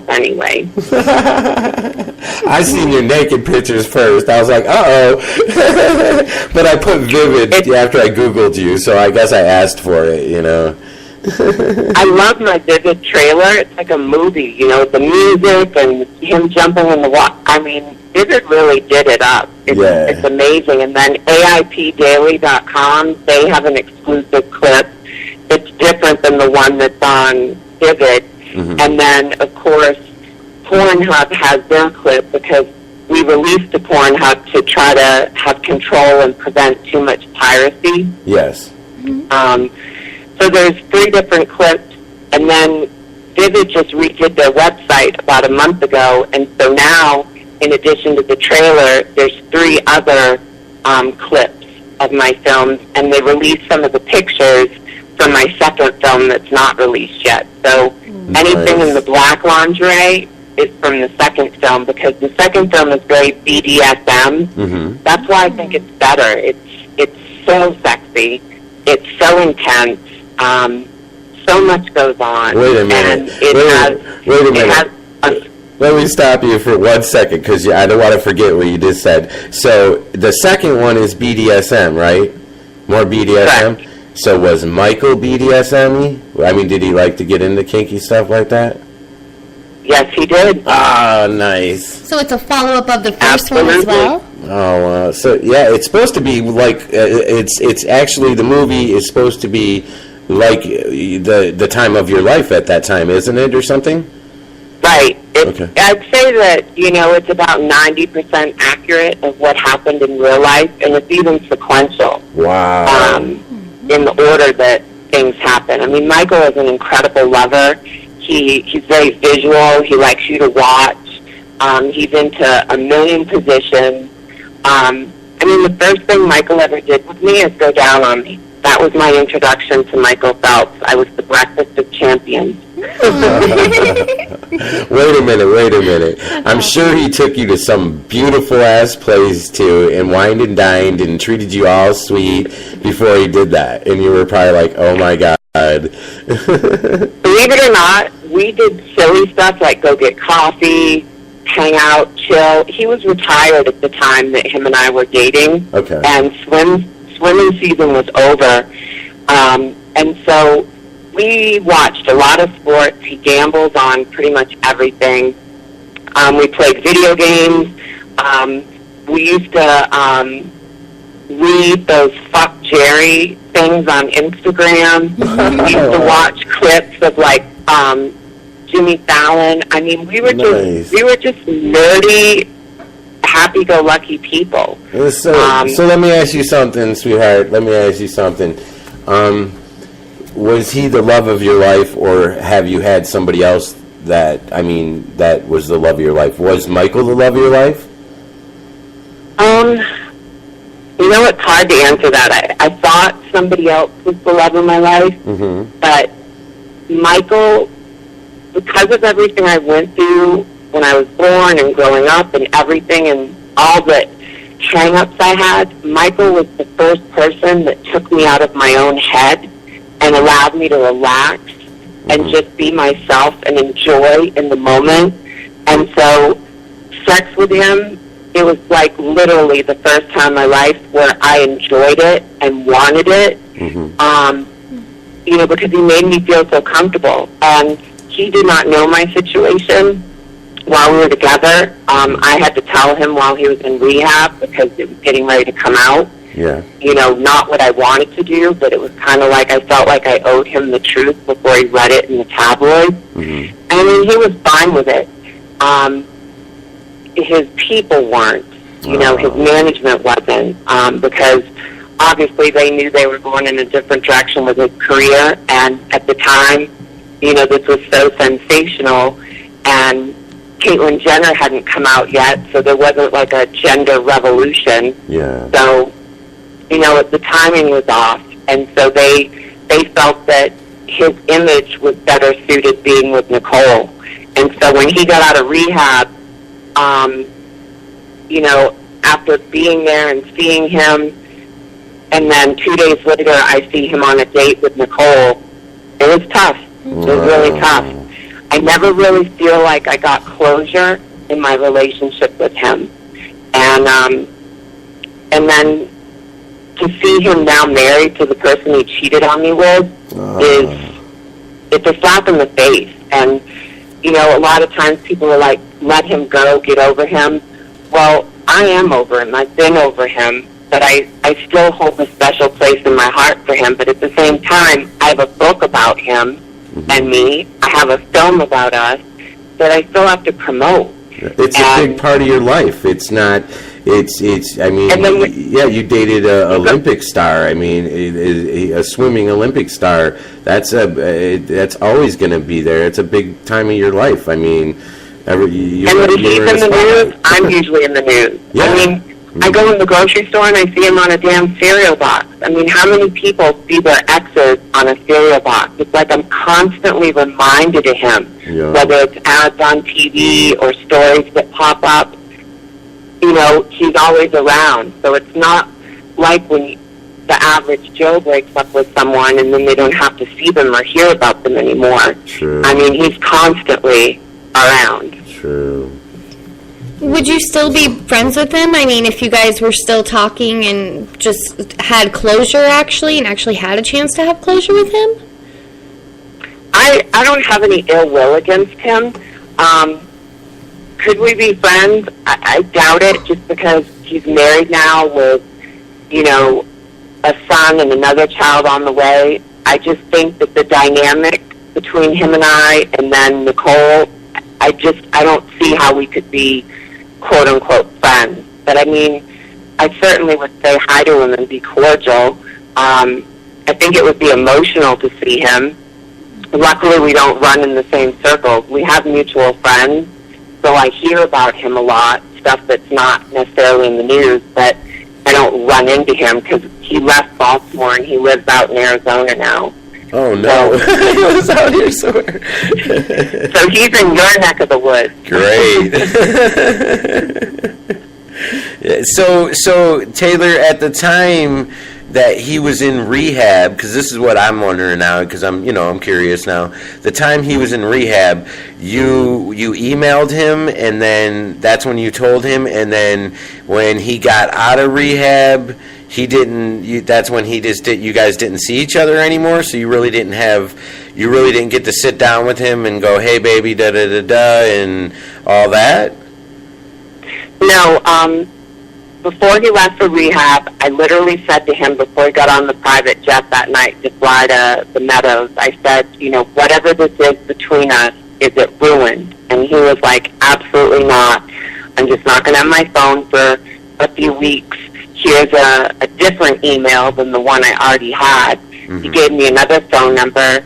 up anyway. I seen your naked pictures first. I was like, uh-oh. But I put vivid after I Googled you, so I guess I asked for it, you know. I love my Vivid trailer. It's like a movie, you know, the music and him jumping in the water. I mean, Vivid really did it up. It's amazing. And then AIPdaily.com, they have an exclusive clip. It's different than the one that's on Vivid. Mm-hmm. And then, of course, Pornhub has their clip because we released to Pornhub to try to have control and prevent too much piracy. Yes. Mm-hmm. So there's 3 different clips, and then Vivid just redid their website about a month ago, and so now, in addition to the trailer, there's 3 other clips of my films, and they released some of the pictures from my second film that's not released yet. So anything in the black lingerie is from the second film, because the second film is very BDSM. Mm-hmm. That's why I think it's better. It's so sexy. It's so intense. So much goes on. Wait a minute. Wait a minute. Let me stop you for 1 second, because I don't want to forget what you just said. So the second one is BDSM, right? More BDSM? Correct. So was Michael BDSM-y? I mean, did he like to get into kinky stuff like that? Yes, he did. Ah, nice. So it's a follow-up of the first one as well? Oh, so yeah, it's supposed to be like, it's actually, the movie is supposed to be like the time of your life at that time, isn't it, or something? Right. Okay. I'd say that, you know, it's about 90% accurate of what happened in real life, and it's even sequential. Wow. In the order that things happen. I mean, Michael is an incredible lover. He's very visual. He likes you to watch. He's into a million positions. I mean, the first thing Michael ever did with me is go down on me. That was my introduction to Michael Phelps. I was the breakfast of champions. Wait a minute. I'm sure he took you to some beautiful-ass place, too, and wined and dined and treated you all sweet before he did that. And you were probably like, oh, my God. Believe it or not, we did silly stuff like go get coffee, hang out, chill. He was retired at the time that him and I were dating. Okay. And swimming season was over. And so we watched a lot of sports. He gambles on pretty much everything. We played video games. We used to read those Fuck Jerry things on Instagram. We used to watch clips of like Jimmy Fallon. I mean, we were just nerdy, happy-go-lucky people. So let me ask you something, sweetheart. Let me ask you something. Was he the love of your life, or have you had somebody else that was the love of your life? Was Michael the love of your life? You know, it's hard to answer that. I thought somebody else was the love of my life, mm-hmm. but Michael, because of everything I went through when I was born and growing up and everything and all the hang-ups I had, Michael was the first person that took me out of my own head and allowed me to relax and just be myself and enjoy in the moment. And so sex with him, it was like literally the first time in my life where I enjoyed it and wanted it, you know, because he made me feel so comfortable. And he did not know my situation while we were together. I had to tell him while he was in rehab because it was getting ready to come out. Yeah. You know, not what I wanted to do, but it was kind of like I felt like I owed him the truth before he read it in the tabloids. Mm-hmm. And I mean, he was fine with it. His people weren't. You know, his management wasn't, because obviously they knew they were going in a different direction with his career, and at the time, you know, this was so sensational, and Caitlyn Jenner hadn't come out yet, so there wasn't like a gender revolution. Yeah. So, you know, the timing was off, and so they felt that his image was better suited being with Nicole. And so when he got out of rehab, you know, after being there and seeing him, and then 2 days later I see him on a date with Nicole, it was tough. It was really tough. I never really feel like I got closure in my relationship with him. And then to see him now married to the person he cheated on me with it's a slap in the face. And, you know, a lot of times people are like, let him go, get over him. Well, I am over him. I've been over him. But I still hold a special place in my heart for him. But at the same time, I have a book about him and me. I have a film about us that I still have to promote. It's a big part of your life. It's not. I mean, you dated an Olympic star. I mean, a swimming Olympic star. That's always going to be there. It's a big time of your life. I mean, and when he's in the news, I'm usually in the news. Yeah. I mean, I go in the grocery store and I see him on a damn cereal box. I mean, how many people see their exes on a cereal box? It's like I'm constantly reminded of him, whether it's ads on TV or stories that pop up. You know, he's always around. So it's not like when the average Joe breaks up with someone and then they don't have to see them or hear about them anymore. True. I mean, he's constantly around. True. Would you still be friends with him? I mean, if you guys were still talking and just had closure, actually had a chance to have closure with him? I don't have any ill will against him. Could we be friends? I doubt it, just because he's married now with, you know, a son and another child on the way. I just think that the dynamic between him and I, and then Nicole, I don't see how we could be quote-unquote friends. But, I mean, I certainly would say hi to him and be cordial. I think it would be emotional to see him. Luckily, we don't run in the same circles. We have mutual friends, so I hear about him a lot, stuff that's not necessarily in the news, but I don't run into him because he left Baltimore and he lives out in Arizona now. Oh, no. He lives out here somewhere. So he's in your neck of the woods. Great. So Taylor, at the time that he was in rehab, because this is what I'm wondering now, because I'm curious now. The time he was in rehab, you emailed him, and then that's when you told him, and then when he got out of rehab, that's when you guys didn't see each other anymore. So you really didn't get to sit down with him and go, hey baby, da da da da, and all that. No, before he left for rehab, I literally said to him before he got on the private jet that night to fly to the Meadows, I said, whatever this is between us, is it ruined? And he was like, absolutely not. I'm just not going to have my phone for a few weeks. Here's a different email than the one I already had. Mm-hmm. He gave me another phone number.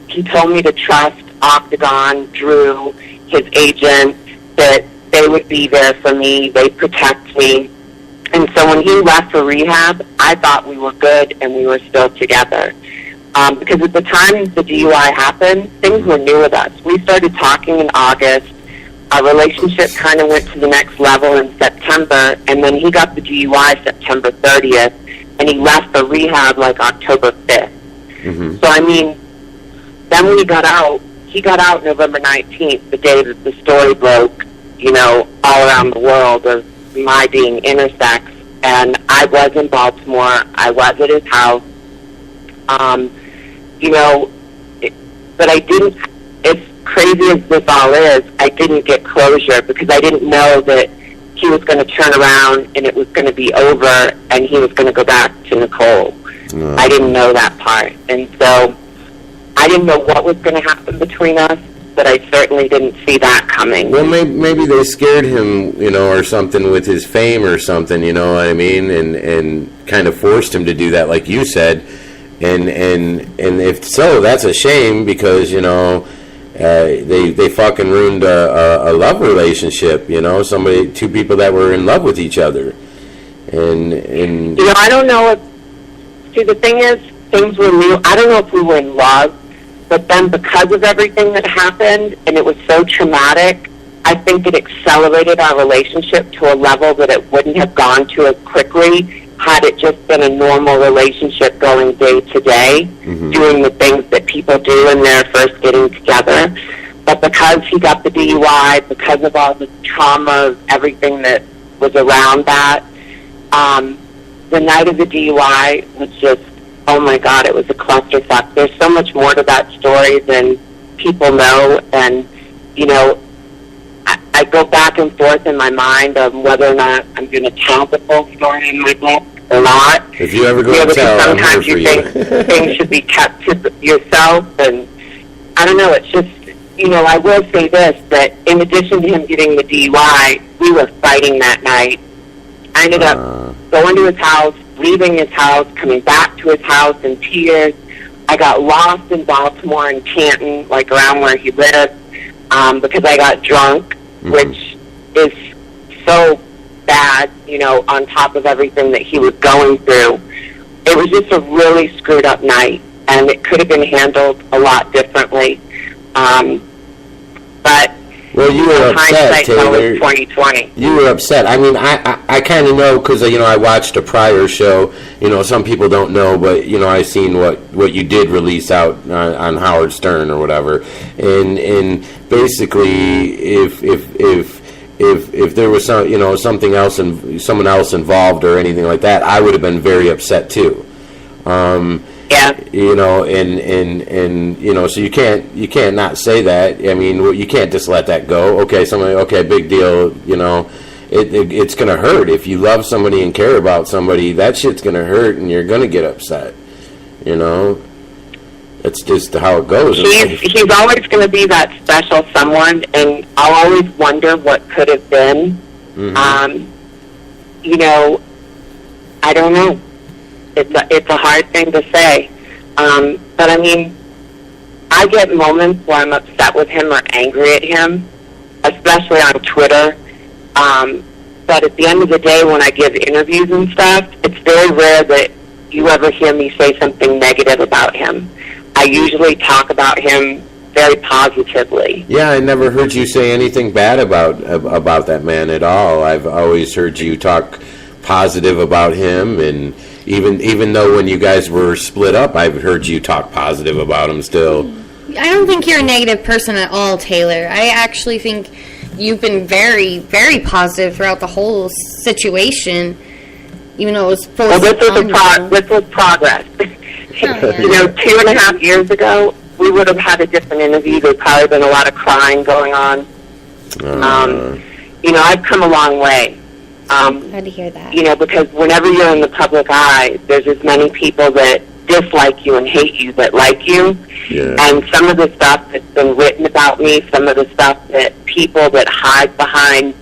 He told me to trust Octagon, Drew, his agent, that they would be there for me, they'd protect me. And so when he left for rehab, I thought we were good and we were still together. Because at the time the DUI happened, things were new with us. We started talking in August. Our relationship kind of went to the next level in September, and then he got the DUI September 30th, and he left for rehab like October 5th. Mm-hmm. So, I mean, then when he got out November 19th, the day that the story broke, all around the world of my being intersex, and I was in Baltimore. I was at his house. But I didn't, as crazy as this all is, I didn't get closure because I didn't know that he was going to turn around and it was going to be over and he was going to go back to Nicole. I didn't know that part. And so I didn't know what was going to happen between us, but I certainly didn't see that coming. Well, maybe they scared him, or something with his fame or something, you know what I mean, and kind of forced him to do that, like you said. And if so, that's a shame because, they fucking ruined a love relationship, two people that were in love with each other. And I don't know if, the thing is, things were new. I don't know if we were in love. But then because of everything that happened, and it was so traumatic, I think it accelerated our relationship to a level that it wouldn't have gone to as quickly had it just been a normal relationship going day to day, doing the things that people do when they're first getting together. But because he got the DUI, because of all the trauma, everything that was around that, the night of the DUI was just, oh my God, it was a clusterfuck. There's so much more to that story than people know, and, you know, I go back and forth in my mind of whether or not I'm going to tell the full story in my book or not. If you ever go to tell, sometimes you think things should be kept to yourself, and I don't know, it's just, you know, I will say this, that in addition to him getting the DUI, we were fighting that night. I ended up going to his house, leaving his house, coming back to his house in tears. I got lost in Baltimore and Canton, like around where he lived, because I got drunk, which is so bad, you know, on top of everything that he was going through. It was just a really screwed up night, and it could have been handled a lot differently. But well, you were upset, Taylor. 2020. You were upset. I mean, I kind of know because, you know, I watched a prior show. You know, some people don't know, but, you know, I seen what you did release out on Howard Stern or whatever. And basically, if there was some, you know, something else and someone else involved or anything like that, I would have been very upset too. Yeah. You know, and you know, so you can't not say that. I mean, you can't just let that go. Okay, big deal. You know, it's gonna hurt if you love somebody and care about somebody. That shit's gonna hurt, and you're gonna get upset. You know, it's just how it goes. He's always gonna be that special someone, and I'll always wonder what could have been. Mm-hmm. You know, I don't know. It's a hard thing to say. But I mean, I get moments where I'm upset with him or angry at him, especially on Twitter. But at the end of the day, when I give interviews and stuff, it's very rare that you ever hear me say something negative about him. I usually talk about him very positively. Yeah, I never heard you say anything bad about that man at all. I've always heard you talk positive about him, and even though when you guys were split up, I've heard you talk positive about him still. I don't think you're a negative person at all, Taylor. I actually think you've been very, very positive throughout the whole situation, even though it was forced. Well, this was progress. Yeah. You know, 2.5 years ago, we would have had a different interview. There'd probably been a lot of crying going on. You know, I've come a long way. Glad to hear that. You know, because whenever you're in the public eye, there's as many people that dislike you and hate you that like you. Yeah. And some of the stuff that's been written about me, some of the stuff that people that hide behind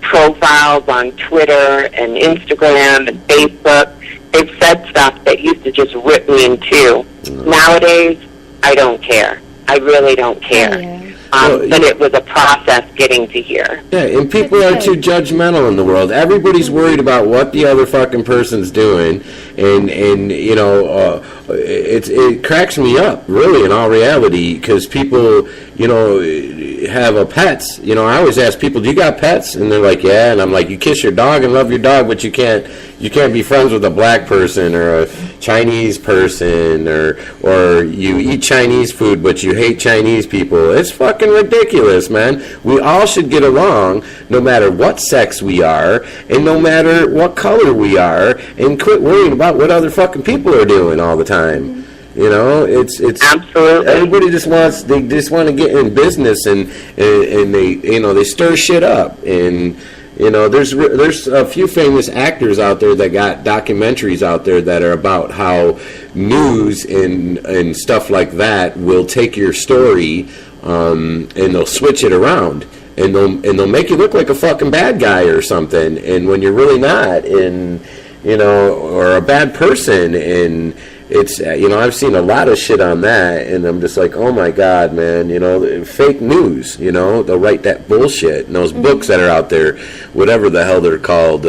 profiles on Twitter and Instagram and Facebook, they've said stuff that used to just rip me in two. Nowadays, I don't care. I really don't care. Yeah. But it was a process getting to here. Yeah, and people are too judgmental in the world. Everybody's worried about what the other fucking person's doing, and you know, it cracks me up, really, in all reality, because people, you know, have pets. You know, I always ask people, do you got pets? And they're like, yeah, and I'm like, you kiss your dog and love your dog, but you can't be friends with a black person or a Chinese person, or you eat Chinese food but you hate Chinese people. It's fucking ridiculous, man. We all should get along no matter what sex we are and no matter what color we are, and quit worrying about what other fucking people are doing all the time. You know, it's absolutely. Everybody just want to get in business, and they, you know, they stir shit up. And you know, there's a few famous actors out there that got documentaries out there that are about how news and stuff like that will take your story, and they'll switch it around, and they'll make you look like a fucking bad guy or something, and when you're really not, and you know, or a bad person. And it's, you know, I've seen a lot of shit on that, and I'm just like, oh my God, man, you know, fake news, you know, they'll write that bullshit, and those books that are out there, whatever the hell they're called,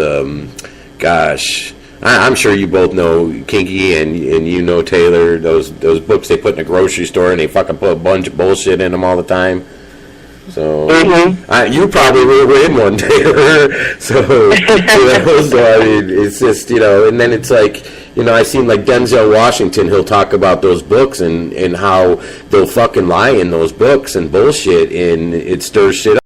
gosh, I'm sure you both know, Kinky, and you know, Taylor, those books they put in a grocery store, and they fucking put a bunch of bullshit in them all the time. So you probably were in one, Taylor. So, you know, so I mean, it's just, you know, and then it's like, You know, I seen like Denzel Washington, he'll talk about those books and how they'll fucking lie in those books and bullshit, and it stirs shit up.